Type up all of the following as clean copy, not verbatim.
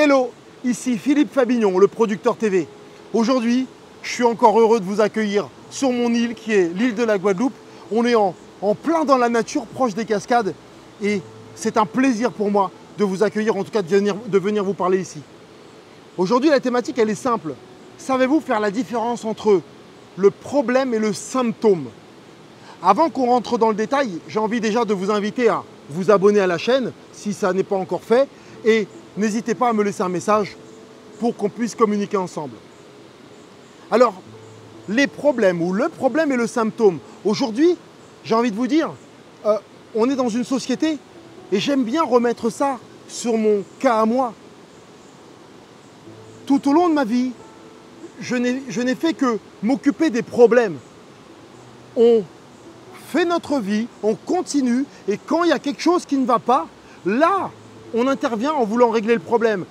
Hello, ici Philippe Fabignon, le producteur TV. Aujourd'hui, je suis encore heureux de vous accueillir sur mon île qui est l'île de la Guadeloupe. On est en plein dans la nature, proche des cascades et c'est un plaisir pour moi de vous accueillir, en tout cas de venir vous parler ici. Aujourd'hui, la thématique, elle est simple. Savez-vous faire la différence entre le problème et le symptôme? Avant qu'on rentre dans le détail, j'ai envie déjà de vous inviter à vous abonner à la chaîne si ça n'est pas encore fait et n'hésitez pas à me laisser un message pour qu'on puisse communiquer ensemble. Alors, les problèmes ou le problème et le symptôme. Aujourd'hui, j'ai envie de vous dire, on est dans une société et j'aime bien remettre ça sur mon cas à moi. Tout au long de ma vie, je n'ai fait que m'occuper des problèmes. On fait notre vie, on continue et quand il y a quelque chose qui ne va pas, là, on intervient en voulant régler le problème.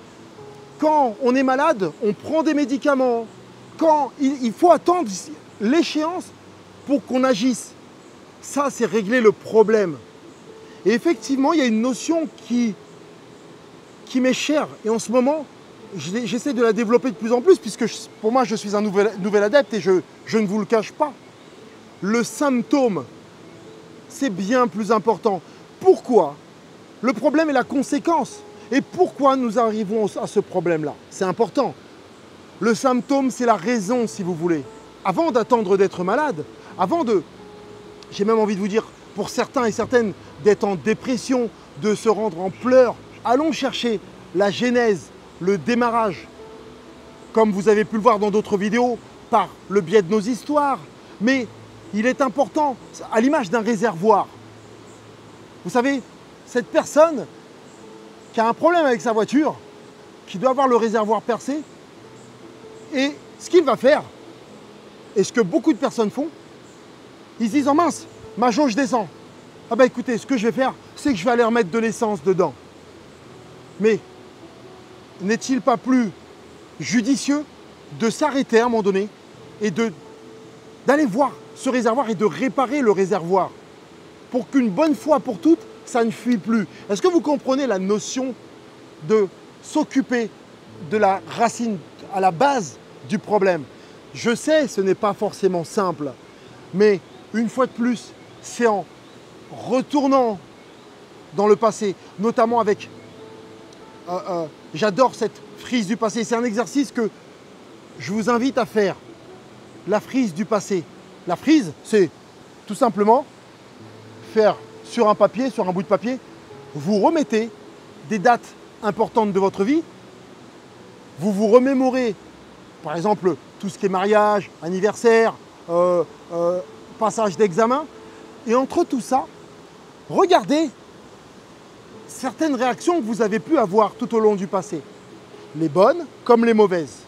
Quand on est malade, on prend des médicaments. Quand il faut attendre l'échéance pour qu'on agisse. Ça, c'est régler le problème. Et effectivement, il y a une notion qui m'est chère. Et en ce moment, j'essaie de la développer de plus en plus, puisque pour moi, je suis un nouvel adepte et je ne vous le cache pas. Le symptôme, c'est bien plus important. Pourquoi? Le problème est la conséquence. Et pourquoi nous arrivons à ce problème-là? C'est important. Le symptôme, c'est la raison, si vous voulez. Avant d'attendre d'être malade, j'ai même envie de vous dire, pour certains et certaines, d'être en dépression, de se rendre en pleurs, allons chercher la genèse, le démarrage, comme vous avez pu le voir dans d'autres vidéos, par le biais de nos histoires. Mais il est important, à l'image d'un réservoir. Vous savez, cette personne qui a un problème avec sa voiture, qui doit avoir le réservoir percé, et ce qu'il va faire, et ce que beaucoup de personnes font, ils se disent « Oh mince, ma jauge descend. Ah ben écoutez, ce que je vais faire, c'est que je vais aller remettre de l'essence dedans. » Mais n'est-il pas plus judicieux de s'arrêter à un moment donné et d'aller voir ce réservoir et de réparer le réservoir pour qu'une bonne fois pour toutes, ça ne fuit plus? Est-ce que vous comprenez la notion de s'occuper de la racine, à la base du problème? Je sais, ce n'est pas forcément simple, mais une fois de plus, c'est en retournant dans le passé, notamment avec... j'adore cette frise du passé, c'est un exercice que je vous invite à faire, la frise du passé. La frise, c'est tout simplement faire sur un papier, sur un bout de papier, vous remettez des dates importantes de votre vie, vous vous remémorez, par exemple, tout ce qui est mariage, anniversaire, passage d'examen, et entre tout ça, regardez certaines réactions que vous avez pu avoir tout au long du passé, les bonnes comme les mauvaises.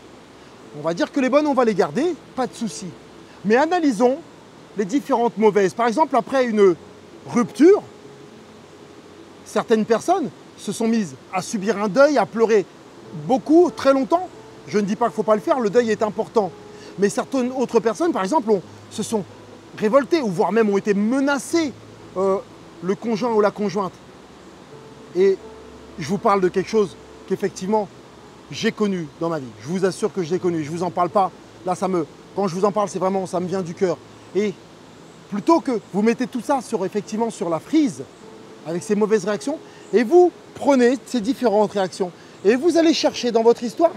On va dire que les bonnes, on va les garder, pas de souci. Mais analysons les différentes mauvaises. Par exemple, après une rupture, certaines personnes se sont mises à subir un deuil, à pleurer beaucoup, très longtemps. Je ne dis pas qu'il ne faut pas le faire, le deuil est important. Mais certaines autres personnes, par exemple, se sont révoltées ou voire même ont été menacées, le conjoint ou la conjointe. Et je vous parle de quelque chose qu'effectivement j'ai connu dans ma vie. Je vous assure que je l'ai connu. Je ne vous en parle pas. Là, quand je vous en parle, c'est vraiment, ça me vient du cœur. Et plutôt que vous mettez tout ça effectivement sur la frise, avec ces mauvaises réactions, et vous prenez ces différentes réactions, et vous allez chercher dans votre histoire,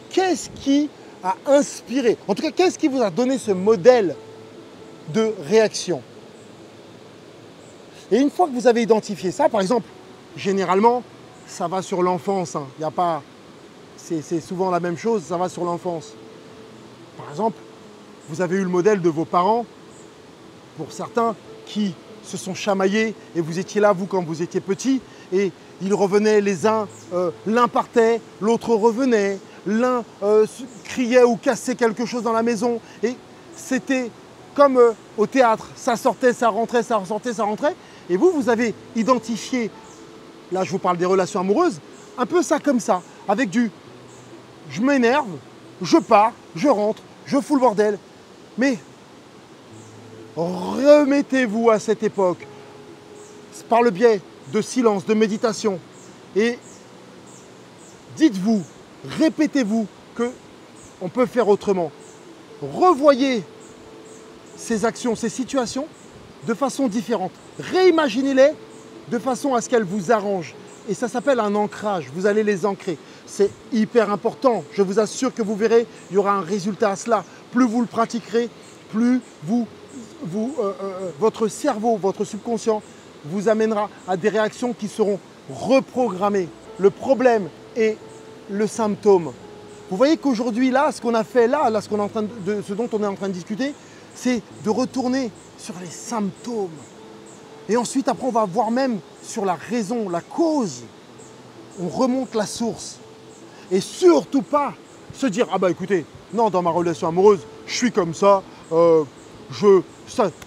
qu'est-ce qui a inspiré, en tout cas, qu'est-ce qui vous a donné ce modèle de réaction? Et une fois que vous avez identifié ça, par exemple, généralement, ça va sur l'enfance. Hein. Il y a pas, c'est souvent la même chose, ça va sur l'enfance. Par exemple, vous avez eu le modèle de vos parents, pour certains, qui se sont chamaillés et vous étiez là, vous, quand vous étiez petit, et ils revenaient les uns, l'un partait, l'autre revenait, l'un criait ou cassait quelque chose dans la maison. Et c'était comme au théâtre, ça sortait, ça rentrait, ça ressortait, ça rentrait. Et vous, vous avez identifié, là je vous parle des relations amoureuses, un peu ça comme ça, avec du « je m'énerve, je pars, je rentre, je fous le bordel ». Mais remettez-vous à cette époque, par le biais de silence, de méditation, et dites-vous, répétez-vous qu'on peut faire autrement. Revoyez ces actions, ces situations de façon différente. Réimaginez-les de façon à ce qu'elles vous arrangent. Et ça s'appelle un ancrage. Vous allez les ancrer. C'est hyper important. Je vous assure que vous verrez, il y aura un résultat à cela. Plus vous le pratiquerez, plus votre cerveau, votre subconscient vous amènera à des réactions qui seront reprogrammées. Le problème est le symptôme. Vous voyez qu'aujourd'hui, là, ce qu'on a fait là, ce dont on est en train de discuter, c'est de retourner sur les symptômes. Et ensuite, après, on va voir même sur la raison, la cause. On remonte la source. Et surtout pas se dire « Ah bah écoutez, non, dans ma relation amoureuse, je suis comme ça,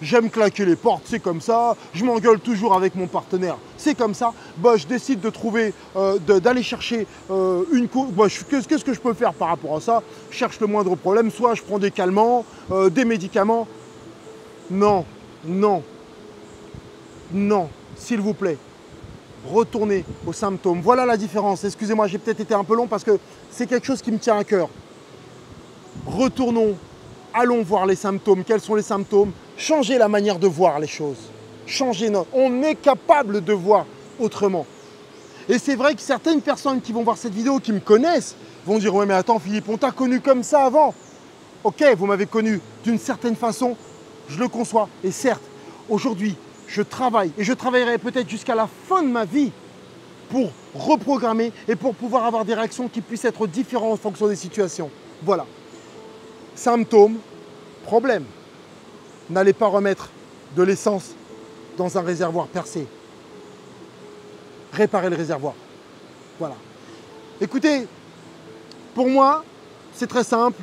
j'aime claquer les portes, c'est comme ça, je m'engueule toujours avec mon partenaire, c'est comme ça, bah, je décide de trouver, d'aller chercher une cause, bah, qu'est-ce que je peux faire par rapport à ça? Je cherche le moindre problème, soit je prends des calmants, des médicaments. » Non, non, non, s'il vous plaît, retournez aux symptômes. Voilà la différence. Excusez-moi, j'ai peut-être été un peu long parce que c'est quelque chose qui me tient à cœur. Retournons, allons voir les symptômes. Quels sont les symptômes? Changez la manière de voir les choses. On est capable de voir autrement. Et c'est vrai que certaines personnes qui vont voir cette vidéo, qui me connaissent, vont dire « Ouais, mais attends Philippe, on t'a connu comme ça avant. » Ok, vous m'avez connu d'une certaine façon, je le conçois. Et certes, aujourd'hui, je travaille et je travaillerai peut-être jusqu'à la fin de ma vie pour reprogrammer et pour pouvoir avoir des réactions qui puissent être différentes en fonction des situations. Voilà. Symptômes, problème. N'allez pas remettre de l'essence dans un réservoir percé. Réparez le réservoir. Voilà. Écoutez, pour moi, c'est très simple.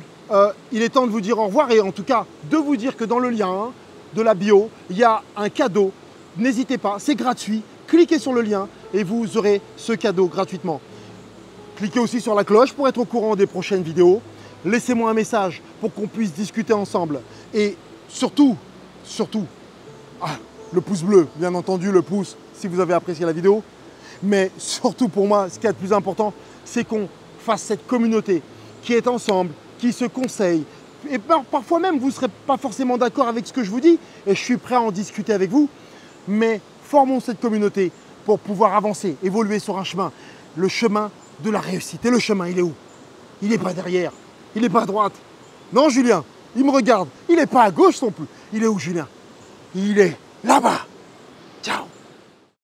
Il est temps de vous dire au revoir et en tout cas de vous dire que dans le lien de la bio, il y a un cadeau. N'hésitez pas, c'est gratuit. Cliquez sur le lien et vous aurez ce cadeau gratuitement. Cliquez aussi sur la cloche pour être au courant des prochaines vidéos. Laissez-moi un message pour qu'on puisse discuter ensemble. Et surtout, le pouce bleu, bien entendu, le pouce si vous avez apprécié la vidéo. Mais surtout pour moi, ce qui est le plus important, c'est qu'on fasse cette communauté qui est ensemble, qui se conseille. Et parfois même, vous ne serez pas forcément d'accord avec ce que je vous dis et je suis prêt à en discuter avec vous. Mais formons cette communauté pour pouvoir avancer, évoluer sur un chemin. Le chemin de la réussite. Et le chemin, il est où? Il n'est pas derrière. Il n'est pas à droite. Non, Julien, il me regarde. Il n'est pas à gauche non plus. Il est où, Julien? Il est là-bas.